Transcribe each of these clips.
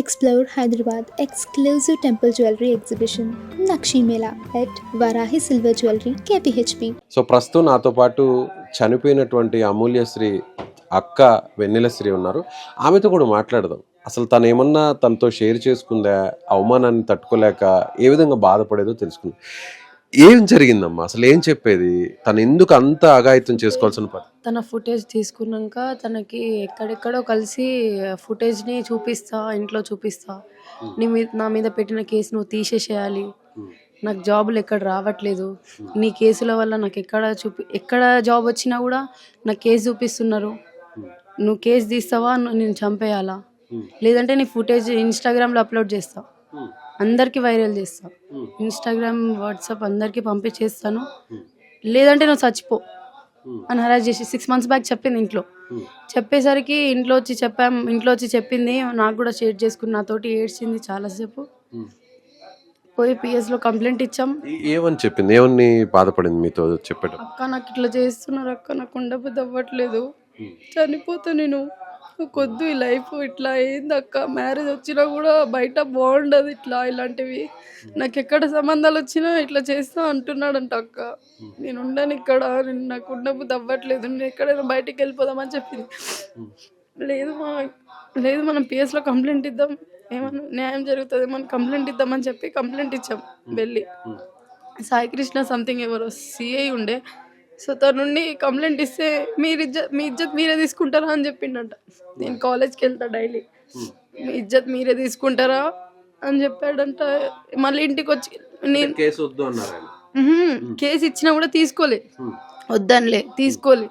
Explore Hyderabad exclusive temple jewelry exhibition Nakshi Mela at Varahi Silver Jewelry KPHP. So ప్రస్తుతం నాతో పాటు చనిపోయినటువంటి అమూల్యశ్రీ అక్క వెన్నెలశ్రీ ఉన్నారు. ఆమెతో కూడా మాట్లాడదాం. అసలు తను ఏమన్నా తనతో షేర్ చేసుకుందా, అవమానాన్ని తట్టుకోలేక ఏ విధంగా బాధపడేదో తెలుసుకుంది. ఏం జరిగిందమ్మా, అసలు ఏం చెప్పేది, తను ఎందుకు అంత అఘాయిత్యం చేసుకోవాల్సిన పని? తన ఫుటేజ్ తీసుకున్నాక తనకి ఎక్కడెక్కడో కలిసి ఫుటేజ్ని చూపిస్తా, ఇంట్లో చూపిస్తా, నా మీద పెట్టిన కేసు నువ్వు తీసేసేయాలి, నాకు జాబులు ఎక్కడ రావట్లేదు, నీ కేసుల వల్ల నాకు ఎక్కడ జాబ్ వచ్చినా కూడా నాకు కేసు చూపిస్తున్నారు, నువ్వు కేసు తీస్తావా నేను చంపేయాలా, లేదంటే నీ ఫుటేజ్ ఇన్స్టాగ్రామ్లో అప్లోడ్ చేస్తా, అందరికీ వైరల్ చేస్తా, ఇన్స్టాగ్రామ్ వాట్సాప్ అందరికీ పంపించేస్తాను, లేదంటే నువ్వు చచ్చిపో అని హరాజ్ చేసి 6 months బ్యాక్ చెప్పింది. ఇంట్లో చెప్పేసరికి ఇంట్లో వచ్చి చెప్పింది, నాకు కూడా షేర్ చేసుకుని నాతోటి ఏడ్చింది చాలాసేపు. పోయి పిఎస్లో కంప్లైంట్ ఇచ్చాం. ఏమని చెప్పింది, ఏమని బాధపడింది మీతో చెప్పడం? అక్క నాకు ఇట్లా చేస్తున్నారు అక్క, నాకు ఉండబుద్ధి అవ్వట్లేదు, చనిపోతా నేను, కొద్దు ఈ లైఫ్ ఇట్లా అయింది అక్క, మ్యారేజ్ వచ్చినా కూడా బయట బాగుండదు, ఇలాంటివి నాకు ఎక్కడ సంబంధాలు వచ్చినా ఇట్లా చేస్తా అంటున్నాడంట అక్క, నేను ఉండను ఇక్కడ, నాకు ఉండబుద్ధి అవ్వట్లేదు, నేను ఎక్కడైనా బయటికి వెళ్ళిపోదామని చెప్పింది. లేదు మనం పిఎస్లో కంప్లైంట్ ఇద్దాం, ఏమన్నా న్యాయం జరుగుతుంది, మనం కంప్లైంట్ ఇద్దామని చెప్పి కంప్లైంట్ ఇచ్చాం. వెళ్ళి సాయికృష్ణ సంథింగ్ ఎవరో సిఐ ఉండే, సో తన నుండి కంప్లైంట్ ఇస్తే మీ ఇజ్జత్ మీరే తీసుకుంటారా అని చెప్పిండట. నేను కాలేజ్కి వెళ్తా డైలీ, మీ ఇజ్జత్ మీరే తీసుకుంటారా అని చెప్పాడంట. మళ్ళీ ఇంటికి వచ్చి నేను కేసు ఇచ్చినా కూడా తీసుకోలే, వద్దనిలే తీసుకోలే,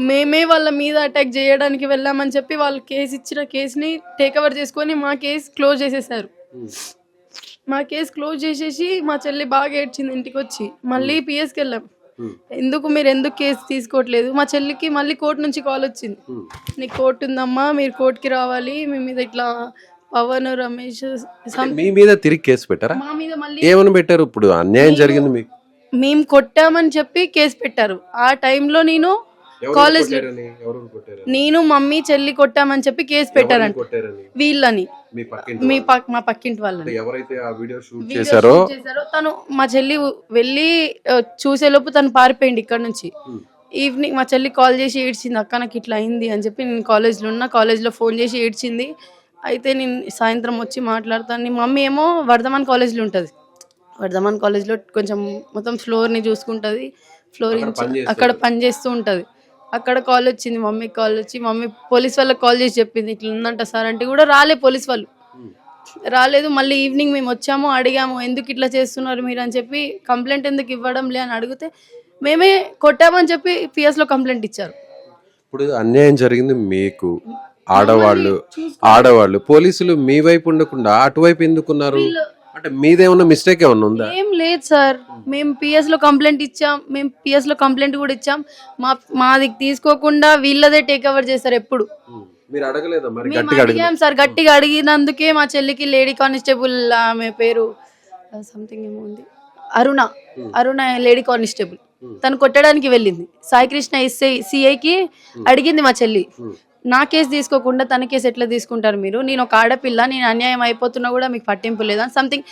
మేమే వాళ్ళ మీద అటాక్ చేయడానికి వెళ్ళామని చెప్పి వాళ్ళు కేసుని టేక్ ఓవర్ చేసుకొని మా కేసు క్లోజ్ చేసేసారు. మా కేసు క్లోజ్ చేసేసి మా చెల్లి బాగా ఏడ్చింది ఇంటికి వచ్చి. మళ్ళీ పిఎస్కి వెళ్ళాం, ఎందుకు కేసు తీసుకోవట్లేదు, మా చెల్లికి మళ్ళీ కోర్టు నుంచి కాల్ వచ్చింది, నీకు కోర్టు ఉందమ్మా, మీరు కోర్టుకి రావాలి, మీ మీద ఇట్లా పవన్ రమేష్ మీ మీద తిరిగి కేసు పెట్టారా? మా మీద మళ్ళీ ఏమని పెట్టారు? ఇప్పుడు అన్యాయం జరిగింది మీకు, మేము కొట్టామని చెప్పి కేసు పెట్టారు. ఆ టైంలో నేను కాలేజ్, నేను మమ్మీ చెల్లి కొట్టామని చెప్పి కేసు పెట్టారంట వీళ్ళని, మా పక్కింటి వాళ్ళని. ఎవరైతే ఆ వీడియో షూట్ చేశారో తను మా చెల్లి వెళ్ళి చూసేలోపు తను పారిపోయింది ఇక్కడ నుంచి. ఈవినింగ్ మా చెల్లి కాల్ చేసి ఏడ్చింది, అక్క నాకు ఇట్లా అయింది అని చెప్పి. నేను కాలేజ్లో ఉన్నా, కాలేజ్లో ఫోన్ చేసి ఏడ్చింది. అయితే నేను సాయంత్రం వచ్చి మాట్లాడతాను. మమ్మీ ఏమో వర్ధమాన్ కాలేజ్లో ఉంటుంది, వర్ధమాన్ కాలేజ్లో కొంచెం మొత్తం ఫ్లోర్ని చూసుకుంటుంది, ఫ్లోర్ అక్కడ పనిచేస్తూ ఉంటుంది. అక్కడ కాల్ వచ్చింది, మమ్మీకి కాల్ వచ్చి, మమ్మీ పోలీస్ వాళ్ళకి కాల్ చేసి చెప్పింది ఇట్లా ఉందంట సార్ అంటే కూడా రాలే, పోలీస్ వాళ్ళు రాలేదు. మళ్ళీ ఈవినింగ్ మేము వచ్చాము, అడిగాము ఎందుకు ఇట్లా చేస్తున్నారు మీరు అని చెప్పి, కంప్లైంట్ ఎందుకు ఇవ్వడం లే అని అడిగితే మేమే కొట్టామని చెప్పి పిఎస్లో కంప్లైంట్ ఇచ్చారు. ఇప్పుడు అన్యాయం జరిగింది మీకు, ఆడవాళ్ళు పోలీసులు మీ వైపు ఉండకుండా అటువైపు ఎందుకున్నారు? అంటే మీదేమన్నా మిస్టేక్ ఏమన్నా ఉందా? ఏం లేదు సార్, మేము పిఎస్లో కంప్లైంట్ ఇచ్చాం, మేము పిఎస్లో కంప్లైంట్ కూడా ఇచ్చాం, మాది తీసుకోకుండా వీళ్ళదే టేక్ ఓవర్ చేస్తారు. ఎప్పుడు మీరు అడగలేదా మరి? అడిగాం సార్, గట్టిగా అడిగినందుకే మా చెల్లికి లేడీ కానిస్టేబుల్, ఆమె పేరు సంథింగ్ ఏమో ఉంది, అరుణ లేడీ కానిస్టేబుల్, తను కొట్టడానికి వెళ్ళింది. సాయికృష్ణ సిఐకి అడిగింది మా చెల్లి, నా కేసు తీసుకోకుండా తన కేసు ఎట్లా తీసుకుంటారు మీరు, నేను ఒక ఆడపిల్ల, నేను అన్యాయం అయిపోతున్నా కూడా మీకు పట్టింపు లేదా సంథింగ్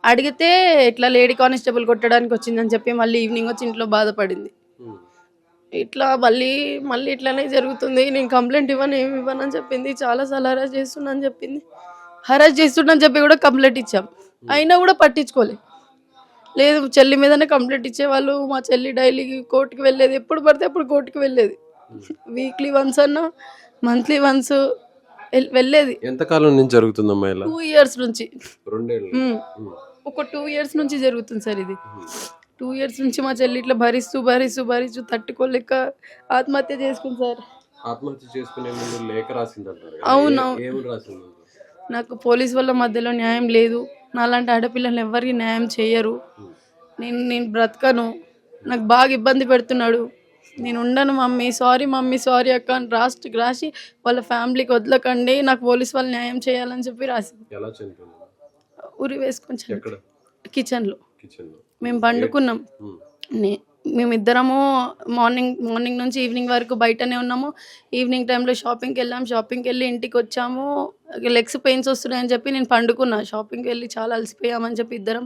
అడిగితే ఇట్లా లేడీ కానిస్టేబుల్ కొట్టడానికి వచ్చిందని చెప్పి మళ్ళీ ఈవినింగ్ వచ్చి ఇంట్లో బాధపడింది. ఇట్లా మళ్ళీ ఇట్లానే జరుగుతుంది, నేను కంప్లైంట్ ఏమి ఇవ్వనని చెప్పింది, చాలాసార్లు హరాజ్ చేస్తున్నా చెప్పి కూడా కంప్లైంట్ ఇచ్చాం, అయినా కూడా పట్టించుకోలేదు. లేదు చెల్లి మీదనే కంప్లైంట్ ఇచ్చేవాళ్ళు. మా చెల్లి డైలీ కోర్టుకి వెళ్ళేది, ఎప్పుడు పడితే అప్పుడు కోర్టుకి వెళ్ళేది, వీక్లీ వన్స్ అన్నా మంత్లీ వన్స్ వెళ్ళేది. ఎంతకాలం నుంచి జరుగుతుందమ్మా ఇలా? 2 years నుంచి, 2 ఏళ్ళు, ఒక 2 years నుంచి జరుగుతుంది సార్ ఇది. 2 years నుంచి మా చెల్లి ఇట్లా భరిస్తూ తట్టుకోలేక ఆత్మహత్య చేసుకుంది సార్. ఆత్మహత్య చేసుకునే ముందు లేఖ రాసిందంటారు. అవునవును, నాకు పోలీస్ వాళ్ళ మధ్యలో న్యాయం లేదు, నాలాంటి ఆడపిల్లలు ఎవరికి న్యాయం చేయరు, నేను బ్రతకను, నాకు బాగా ఇబ్బంది పెడుతున్నాడు, నేను ఉండను మమ్మీ సారీ అక్క అని రాసి వాళ్ళ ఫ్యామిలీకి వదలకండి, నాకు పోలీస్ వాళ్ళు న్యాయం చేయాలని చెప్పి రాసింది. ఉరి వేసుకొని కిచెన్లో మేము పండుకున్నాం. మేమిద్దరము మార్నింగ్ నుంచి ఈవినింగ్ వరకు బయటనే ఉన్నాము. ఈవినింగ్ టైంలో షాపింగ్కి వెళ్ళి ఇంటికి వచ్చాము. లెగ్స్ పెయిన్స్ వస్తున్నాయని చెప్పి నేను పండుకున్నా. షాపింగ్‌కి వెళ్ళి చాలా అలసిపోయామని చెప్పి ఇద్దరం.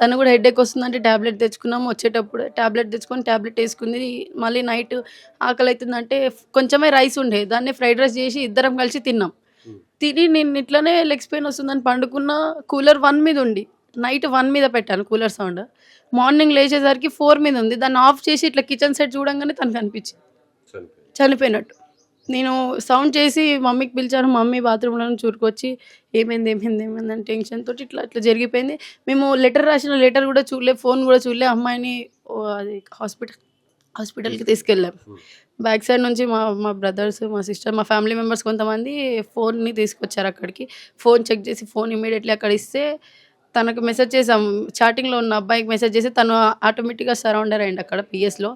తను కూడా హెడేక్ వస్తుందంటే టాబ్లెట్ తెచ్చుకున్నాము. వచ్చేటప్పుడు టాబ్లెట్ తెచ్చుకొని టాబ్లెట్ వేసుకుంది. మళ్ళీ నైట్ ఆకలైతుందంటే కొంచెమే రైస్ ఉండే. దాన్ని ఫ్రైడ్ రైస్ చేసి ఇద్దరం కలిసి తిన్నాం. తిని నేను ఇట్లనే లెగ్స్ పెయిన్ వస్తుందని పండుకున్న. కూలర్ 1 మీద ఉండి నైట్ 1 మీద పెట్టాను కూలర్ సౌండ్. మార్నింగ్ లేచేసరికి 4 మీద ఉంది. దాన్ని ఆఫ్ చేసి ఇట్లా కిచెన్ సెట్ చూడంగానే తనకు అనిపించింది చనిపోయినట్టు. నేను సౌండ్ చేసి మమ్మీకి పిలిచాను. మమ్మీ బాత్రూంలో నుంచి ఊరుకొచ్చి ఏమైంది అని టెన్షన్ తోటి ఇట్లా జరిగిపోయింది. మేము రాసిన లెటర్ కూడా చూడలే, ఫోన్ కూడా చూడలే. అమ్మాయిని అది హాస్పిటల్కి తీసుకెళ్ళాం. బ్యాక్ సైడ్ నుంచి మా బ్రదర్స్, మా సిస్టర్, మా ఫ్యామిలీ మెంబర్స్ కొంతమంది ఫోన్ని తీసుకొచ్చారు అక్కడికి. ఫోన్ చెక్ చేసి ఫోన్ ఇమీడియట్లీ అక్కడ ఇస్తే తనకు మెసేజ్ చేసాం. చాటింగ్లో ఉన్న అబ్బాయికి మెసేజ్ చేసి తను ఆటోమేటిక్గా సరౌండర్ అయ్యింది అక్కడ పిఎస్లో.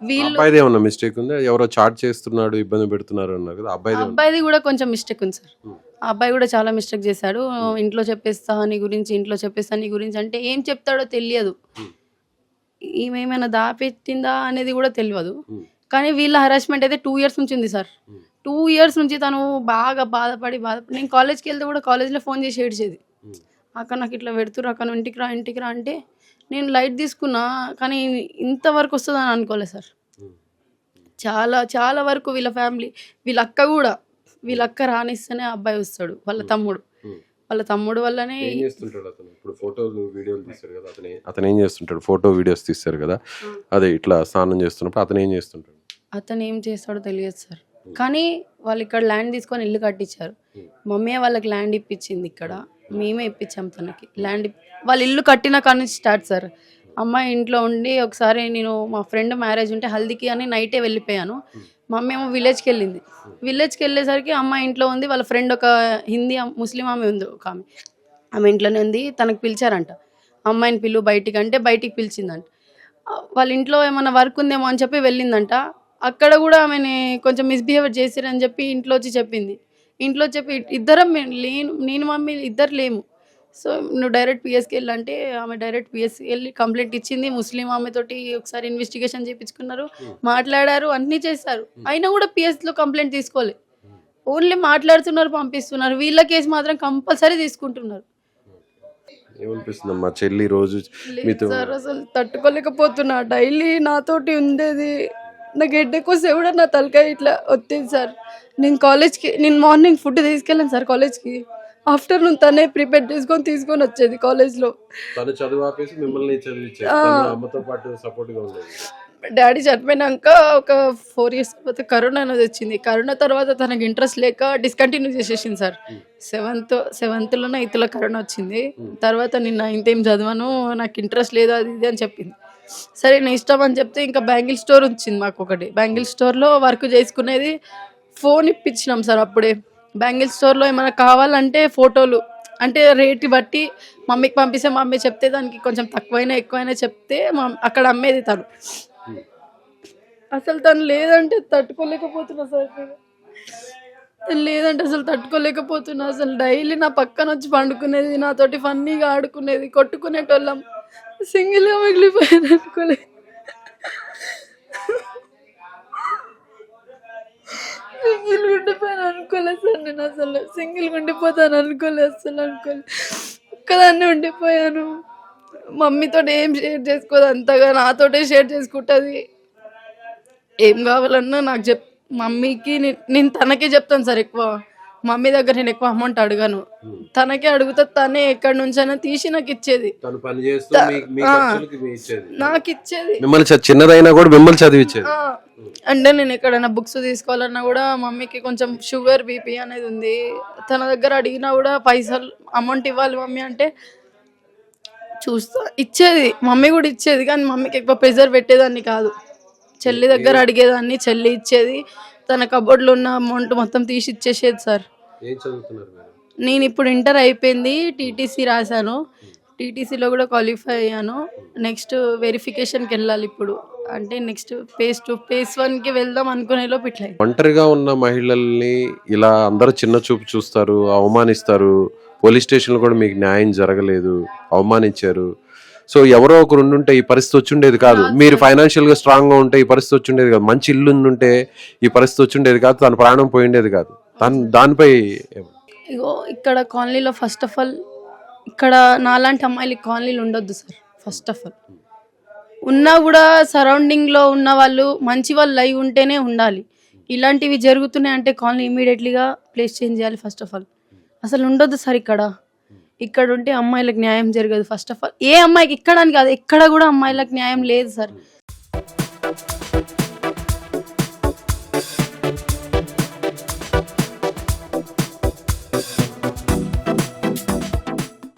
వీళ్ళు ఏమన్నా మిస్టేక్ ఉందా? ఎవరో చాట్ చేస్తున్నాడు, ఇబ్బంది పెడుతున్నారు అన్నారు కదా, అబ్బాయిది కూడా కొంచెం మిస్టేక్ ఉంది సార్. ఆ అబ్బాయి కూడా చాలా మిస్టేక్ చేశాడు. ఇంట్లో చెప్పేస్తా నీ గురించి అంటే ఏం చెప్తాడో తెలియదు. ఈమె ఏమైనా దాపెట్టిందా అనేది కూడా తెలియదు. కానీ వీళ్ళ హరాస్మెంట్ అయితే 2 years నుంచి ఉంది సార్. 2 years నుంచి తను బాగా బాధపడి నేను కాలేజ్కి వెళ్తే కూడా కాలేజ్లో ఫోన్ చేసి ఏడ్చేది. అక్కడ నాకు ఇట్లా పెడుతురు, అక్కడ ఇంటికి రా అంటే నేను లైట్ తీసుకున్నా. కానీ ఇంతవరకు వస్తుందని అనుకోలేదు సార్. చాలా చాలా వరకు వీళ్ళ ఫ్యామిలీ, వీళ్ళ అక్క రానిస్తేనే అబ్బాయి వస్తాడు. వాళ్ళ తమ్ముడు వల్లనే. అతను ఏం చేస్తుంటాడు? ఫోటో వీడియోస్ తీస్తారు కదా, అదే ఇట్లా స్నానం చేస్తున్నప్పుడు అతను ఏం చేస్తుంటాడు? అతను ఏం చేస్తాడో తెలియదు సార్. కానీ వాళ్ళు ఇక్కడ ల్యాండ్ తీసుకొని ఇల్లు కట్టించారు. మమ్మీ వాళ్ళకి ల్యాండ్ ఇప్పించింది. ఇక్కడ మేమే ఇప్పించాం తనకి ల్యాండ్. వాళ్ళు ఇల్లు కట్టిన కాడ నుంచి స్టార్ట్ సార్. అమ్మాయి ఇంట్లో ఉండి ఒకసారి నేను మా ఫ్రెండ్ మ్యారేజ్ ఉంటే హల్దీకి అని నైటే వెళ్ళిపోయాను. మమ్మీ ఏమో విలేజ్కి వెళ్ళేసరికి అమ్మాయి ఇంట్లో ఉంది. వాళ్ళ ఫ్రెండ్ ఒక హిందీ ముస్లిం ఆమె ఉంది, ఒక ఆమె ఇంట్లోనే ఉంది. తనకు పిలిచారంట, అమ్మాయిని పిలువు బయటికి అంటే బయటికి పిలిచిందంట. వాళ్ళ ఇంట్లో ఏమైనా వర్క్ ఉందేమో అని చెప్పి వెళ్ళిందంట. అక్కడ కూడా ఆమెని కొంచెం మిస్బిహేవియర్ చేశారని చెప్పి ఇంట్లో వచ్చి చెప్పింది. ఇంట్లో చెప్పి ఇద్దరం నేను మమ్మీ ఇద్దరు లేము. సో నువ్వు డైరెక్ట్ పిఎస్కి వెళ్ళంటే ఆమె డైరెక్ట్ పిఎస్కి వెళ్ళి కంప్లైంట్ ఇచ్చింది. ముస్లిం ఆమెతోటి ఒకసారి ఇన్వెస్టిగేషన్ చేయించుకున్నారు, మాట్లాడారు, అన్నీ చేశారు. అయినా కూడా పిఎస్లో కంప్లైంట్ తీసుకోలేదు. ఓన్లీ మాట్లాడుతున్నారు, పంపిస్తున్నారు. వీళ్ళ కేసు మాత్రం కంపల్సరీ తీసుకుంటున్నారు. ఏమనిపిస్తుందమ్మా చెల్లి రోజు మీతో? సార్ అసలు తట్టుకోలేకపోతున్నా. డైలీ నాతోటి ఉండేది. నాకు హెడేక్ వస్తే కూడా నా తలకాయ ఇట్లా వచ్చేది సార్. నేను మార్నింగ్ ఫుడ్ తీసుకెళ్ళాను సార్ కాలేజ్కి. ఆఫ్టర్నూన్ తనే ప్రిపేర్ తీసుకొని వచ్చేది కాలేజ్లో. డాడీ చనిపోయినాక ఒక 4 years తర్వాత కరోనా అనేది వచ్చింది. కరోనా తర్వాత తనకు ఇంట్రెస్ట్ లేక డిస్కంటిన్యూ చేసేసింది సార్. 7th 8th కరోనా వచ్చింది. తర్వాత నేను 9th ఏం చదివాను, నాకు ఇంట్రెస్ట్ లేదు అది ఇది అని చెప్పింది. సరే నేను ఇష్టం అని చెప్తే ఇంకా బ్యాంగిల్ స్టోర్ వచ్చింది మాకు ఒకటి. బ్యాంగిల్ స్టోర్లో వర్క్ చేసుకునేది. ఫోన్ ఇప్పించినాం సార్ అప్పుడే. బ్యాంగిల్ స్టోర్లో ఏమైనా కావాలంటే ఫోటోలు అంటే రేటు బట్టి మమ్మీకి పంపిస్తే మమ్మీ చెప్తే దానికి కొంచెం తక్కువైనా ఎక్కువైనా చెప్తే అక్కడ అమ్మేది తను. అసలు తను లేదంటే తట్టుకోలేకపోతున్నా సార్. అసలు తట్టుకోలేకపోతున్నా. అసలు డైలీ నా పక్కన వచ్చి పండుకునేది, నాతోటి ఫన్నీగా ఆడుకునేది, కొట్టుకునేటోళ్ళం. సింగిల్గా మిగిలిపోయాను అనుకోలేదు. సార్ నేను అసలు సింగిల్గా ఉండిపోతాను అనుకోలేదు. ఒక్కదాన్ని ఉండిపోయాను. మమ్మీతో ఏం షేర్ చేసుకోదు, అంతగా నాతోటే షేర్ చేసుకుంటుంది. ఏం కావాలన్నా నాకు మమ్మీకి నేను తనకే చెప్తాను సార్. ఎక్కువ మమ్మీ దగ్గర నేను ఎక్కువ అమౌంట్ అడగాను, తనకే అడుగుతా. తనే ఎక్కడి నుంచైనా తీసి నాకు ఇచ్చేది. నాకు ఇచ్చేది చిన్నదైనా కూడా మిమ్మల్ని చదివించేది. అంటే నేను ఎక్కడైనా బుక్స్ తీసుకోవాలన్నా కూడా మమ్మీకి కొంచెం షుగర్ బీపీ అనేది ఉంది. తన దగ్గర అడిగినా కూడా పైసలు అమౌంట్ ఇవ్వాలి మమ్మీ అంటే చూస్తా ఇచ్చేది. మమ్మీ కూడా ఇచ్చేది, కానీ మమ్మీకి ఎక్కువ ప్రెజర్ పెట్టేదాన్ని కాదు. చెల్లి దగ్గర అడిగేదాన్ని, చెల్లి ఇచ్చేది. తన కబోర్డ్లో ఉన్న అమౌంట్ మొత్తం తీసి ఇచ్చేసేది సార్. నేను ఇప్పుడు ఇంటర్ అయిపోయింది, టీటీసీ రాశాను. టీటీసీలో కూడా క్వాలిఫై అయ్యాను. నెక్స్ట్ వెరిఫికేషన్కి వెళ్ళాలి ఇప్పుడు. అంటే నెక్స్ట్ phase 1కి వెళ్దాం అనుకునేలోపు ఇట్లా. ఒంటరిగా ఉన్న మహిళల్ని ఇలా అందరూ చిన్న చూపు చూస్తారు, అవమానిస్తారు. పోలీస్ స్టేషన్లో కూడా మీకు న్యాయం జరగలేదు, అవమానించారు. సో ఎవరో ఒకరు ఉండుంటే ఈ పరిస్థితి వచ్చుండేది కాదు. మీరు ఫైనాన్షియల్ గా స్ట్రాంగ్ గా ఉంటే ఈ పరిస్థితి వచ్చుండేది కాదు. మంచి ఇల్లు ఉంటే ఈ పరిస్థితి వచ్చుండేది కాదు. తన ప్రాణం పోయిండేది కాదు. దానిపై ఇగో ఇక్కడ కాలనీలో ఫస్ట్ ఆఫ్ ఆల్ ఇక్కడ నాలాంటి అమ్మాయిలకి కాలనీలు ఉండొద్దు సార్. ఫస్ట్ ఆఫ్ ఆల్ ఉన్నా కూడా సరౌండింగ్లో ఉన్న వాళ్ళు మంచి వాళ్ళు అయి ఉంటేనే ఉండాలి. ఇలాంటివి జరుగుతున్నాయి అంటే కాలనీ ఇమీడియట్లీగా ప్లేస్ చేంజ్ చేయాలి. ఫస్ట్ ఆఫ్ ఆల్ అసలు ఉండొద్దు సార్ ఇక్కడ ఉంటే అమ్మాయిలకు న్యాయం జరగదు. ఫస్ట్ ఆఫ్ ఆల్ ఏ అమ్మాయికి ఇక్కడ అని కాదు, ఎక్కడ కూడా అమ్మాయిలకు న్యాయం లేదు సార్.